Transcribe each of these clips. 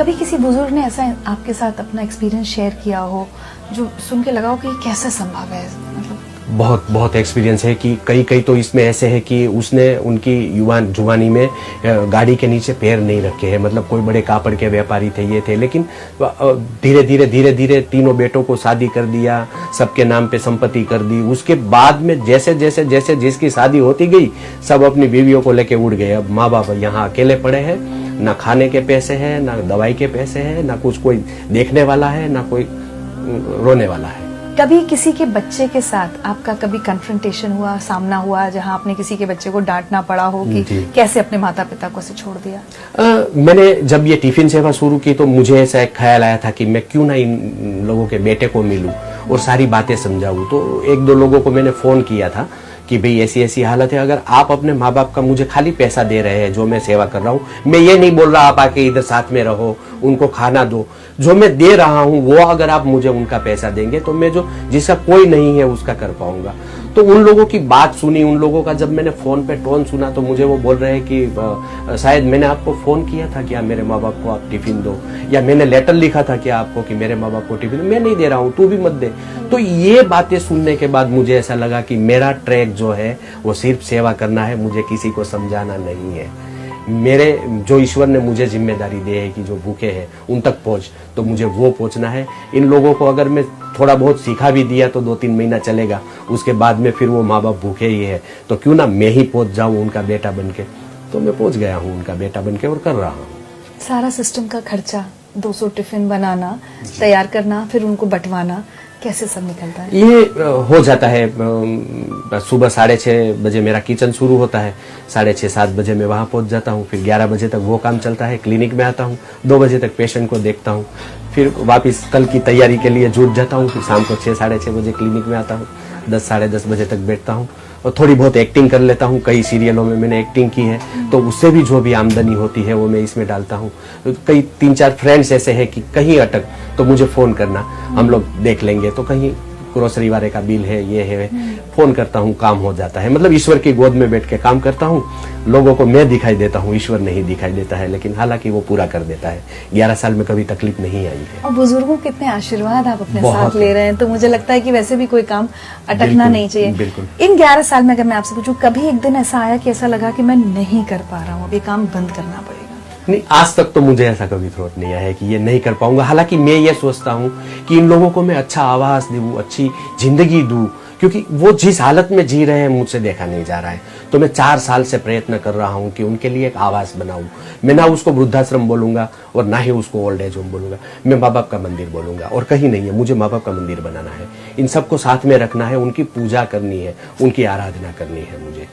कभी किसी बुजुर्ग ने ऐसा आपके साथ अपना एक्सपीरियंस शेयर किया हो जो सुन के लगा हो कि ये कैसे संभव है? मतलब बहुत बहुत एक्सपीरियंस है कि कई तो इसमें ऐसे है कि उसने उनकी जुबानी में गाड़ी के नीचे पैर नहीं रखे हैं। मतलब कोई बड़े कापड़ के व्यापारी थे, ये थे, लेकिन धीरे धीरे तीनों बेटों को शादी कर दिया, सबके नाम पे संपत्ति कर दी। उसके बाद में जैसे जैसे जैसे जिसकी शादी होती गई, सब अपनी बीवियों को लेके उड़ गए। अब माँ बाप यहाँ अकेले पड़े हैं, ना खाने के पैसे हैं, ना दवाई के पैसे हैं, ना कुछ कोई देखने वाला है, ना कोई रोने वाला है। कभी किसी के बच्चे के साथ आपका कभी कन्फ्रंटेशन हुआ, सामना हुआ, जहां आपने किसी के बच्चे को डांटना पड़ा हो कि कैसे अपने माता पिता को से छोड़ दिया? मैंने जब ये टिफिन सेवा शुरू की तो मुझे ऐसा एक ख्याल आया था कि मैं क्यों ना इन लोगों के बेटे को मिलूं और सारी बातें समझाऊं। तो एक दो लोगों को मैंने फोन किया था कि भाई ऐसी ऐसी हालत है, अगर आप अपने माँ बाप का मुझे खाली पैसा दे रहे हैं जो मैं सेवा कर रहा हूँ, मैं ये नहीं बोल रहा आप आके इधर साथ में रहो, उनको खाना दो, जो मैं दे रहा हूँ वो अगर आप मुझे उनका पैसा देंगे तो मैं जो जिसका कोई नहीं है उसका कर पाऊंगा। तो उन लोगों की बात सुनी, उन लोगों का जब मैंने फोन पे टोन सुना तो मुझे वो बोल रहे हैं कि शायद मैंने आपको फोन किया था क्या मेरे माँ बाप को आप टिफिन दो, या मैंने लेटर लिखा था क्या आपको कि मेरे माँ बाप को टिफिन, मैं नहीं दे रहा हूँ, तू भी मत दे। तो ये बातें सुनने के बाद मुझे ऐसा लगा कि मेरा ट्रैक जो है वो सिर्फ सेवा करना है, मुझे किसी को समझाना नहीं है। मेरे जो ईश्वर ने मुझे जिम्मेदारी दी है कि जो भूखे हैं उन तक पहुंच, तो मुझे वो पहुंचना है। इन लोगों को अगर मैं थोड़ा बहुत सिखा भी दिया तो 2-3 महीना चलेगा, उसके बाद में फिर वो माँ बाप भूखे ही है, तो क्यों ना मैं ही पहुंच जाऊं उनका बेटा बनके। तो मैं पहुंच गया हूं उनका बेटा बनके और कर रहा हूं। सारा सिस्टम का खर्चा, 200 टिफिन बनाना, तैयार करना, फिर उनको बंटवाना, कैसे सब निकलता है? ये हो जाता है। सुबह 6:30 बजे मेरा किचन शुरू होता है, 6:30-7 बजे मैं वहां पहुंच जाता हूं, फिर 11 बजे तक वो काम चलता है। क्लिनिक में आता हूं, 2 बजे तक पेशेंट को देखता हूं, फिर वापस कल की तैयारी के लिए जुट जाता हूं। फिर शाम को 6-6:30 बजे क्लिनिक में आता हूं, 10-10:30 बजे तक बैठता हूं और थोड़ी बहुत एक्टिंग कर लेता हूं। कई सीरियलों में मैंने एक्टिंग की है, तो उससे भी जो भी आमदनी होती है वो मैं इसमें डालता हूं। कई 3-4 फ्रेंड्स ऐसे हैं कि कहीं अटक तो मुझे फोन करना, हम लोग देख लेंगे। तो कहीं ग्रोसरी वाले का बिल है, ये है, फोन करता हूँ, काम हो जाता है। मतलब ईश्वर की गोद में बैठ के काम करता हूँ। लोगों को मैं दिखाई देता हूँ, ईश्वर नहीं दिखाई देता है, लेकिन हालांकि वो पूरा कर देता है। 11 साल में कभी तकलीफ नहीं आई है। और बुजुर्गों के इतने आशीर्वाद आप अपने साथ ले रहे हैं, तो मुझे लगता है कि वैसे भी कोई काम अटकना नहीं चाहिए। बिल्कुल। इन 11 साल में अगर मैं आपसे पूछूं, कभी एक दिन ऐसा आया कि ऐसा लगा कि मैं नहीं कर पा रहा हूँ, अब ये काम बंद करना पड़ेगा? नहीं, आज तक तो मुझे ऐसा कभी थॉट नहीं आया है कि ये नहीं कर पाऊंगा। हालांकि मैं ये सोचता हूँ कि इन लोगों को मैं अच्छा आवास दूं, अच्छी जिंदगी दूं, क्योंकि वो जिस हालत में जी रहे हैं मुझसे देखा नहीं जा रहा है। तो मैं 4 साल से प्रयत्न कर रहा हूं कि उनके लिए एक आवास बनाऊं। मैं ना उसको वृद्धाश्रम बोलूंगा और ना ही उसको ओल्ड एज होम बोलूंगा, मैं माँ बाप का मंदिर बोलूंगा। और कहीं नहीं है, मुझे माँ बाप का मंदिर बनाना है, इन सबको साथ में रखना है, उनकी पूजा करनी है, उनकी आराधना करनी है मुझे,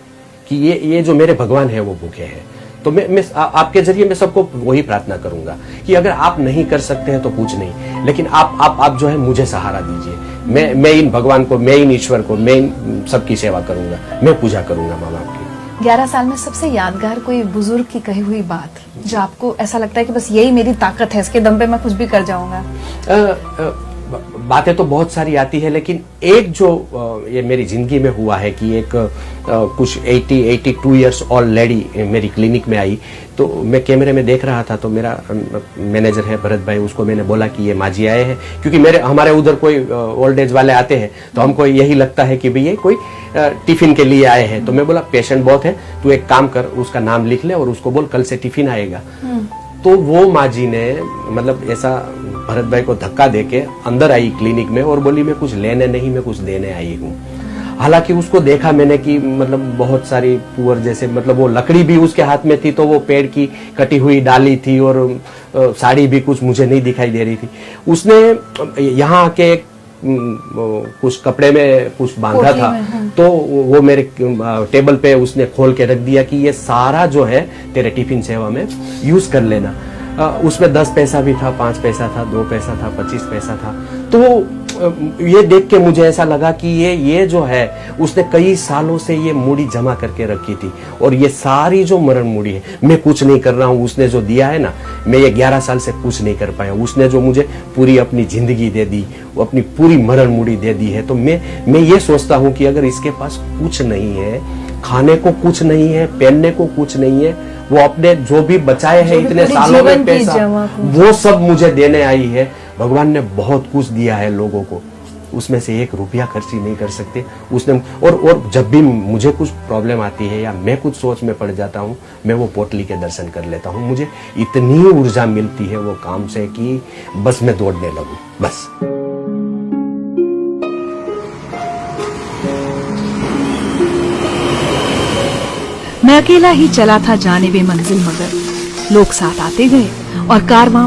कि ये जो मेरे भगवान है वो भूखे हैं। तो मैं आपके जरिए मैं सबको वही प्रार्थना करूंगा कि अगर आप नहीं कर सकते हैं तो कुछ नहीं, लेकिन आप जो है मुझे सहारा दीजिए। मैं इन भगवान को, मैं इन ईश्वर को, मैं इन सबकी सेवा करूंगा, मैं पूजा करूंगा माँ बाप की। 11 साल में सबसे यादगार कोई बुजुर्ग की कही हुई बात जो आपको ऐसा लगता है कि बस यही मेरी ताकत है, इसके दम पे मैं कुछ भी कर जाऊंगा? बातें तो बहुत सारी आती है, लेकिन एक जो ये मेरी जिंदगी में हुआ है कि एक कुछ 82 इयर्स ओल्ड लेडी मेरी क्लिनिक में आई। तो मैं कैमरे में देख रहा था, तो मेरा मैनेजर है भरत भाई, उसको मैंने बोला कि ये माँ जी आए हैं, क्योंकि हमारे उधर कोई ओल्ड एज वाले आते हैं तो हमको यही लगता है कि भाई ये कोई टिफिन के लिए आए हैं। तो मैं बोला पेशेंट बहुत है, तू एक काम कर, उसका नाम लिख ले और उसको बोल कल से टिफिन आएगा। तो वो माँ जी ने मतलब ऐसा भरत भाई को धक्का देके अंदर आई क्लिनिक में और बोली मैं कुछ लेने नहीं, मैं कुछ देने आई हूँ। हालांकि उसको देखा मैंने कि मतलब बहुत सारी पुअर जैसे, मतलब वो लकड़ी भी उसके हाथ में थी, तो वो पेड़ की कटी हुई डाली थी और साड़ी भी कुछ मुझे नहीं दिखाई दे रही थी। उसने यहाँ आके कुछ कपड़े में कुछ बांधा था, तो वो मेरे टेबल पे उसने खोल के रख दिया कि ये सारा जो है तेरे टिफिन सेवा में यूज कर लेना। उसमें 10 पैसा भी था, 5 पैसा था, 2 पैसा था, 25 पैसा था। तो ये देख के मुझे ऐसा लगा कि ये जो है उसने कई सालों से ये मूड़ी जमा करके रखी थी, और ये सारी जो मरण मूड़ी है मैं कुछ नहीं कर रहा हूँ। उसने जो दिया है ना, मैं ये 11 साल से कुछ नहीं कर पाया। उसने जो मुझे पूरी अपनी जिंदगी दे दी, वो अपनी पूरी मरण मूड़ी दे दी है। तो मैं ये सोचता हूँ कि अगर इसके पास कुछ नहीं है खाने को कुछ नहीं है, पहनने को कुछ नहीं है, वो अपने जो भी बचाए हैं इतने पूरी सालों में जीवन की पैसा, जमा पूंजी। वो सब मुझे देने आई है। भगवान ने बहुत कुछ दिया है लोगों को, उसमें से 1 रुपया खर्च ही नहीं कर सकते उसने। और जब भी मुझे कुछ प्रॉब्लम आती है या मैं कुछ सोच में पड़ जाता हूँ, मैं वो पोटली के दर्शन कर लेता हूँ। मुझे इतनी ऊर्जा मिलती है वो काम से कि बस मैं दौड़ने लगूं बस। मैं अकेला ही चला था जाने बे मंजिल, मगर लोग साथ आते गए और कारवां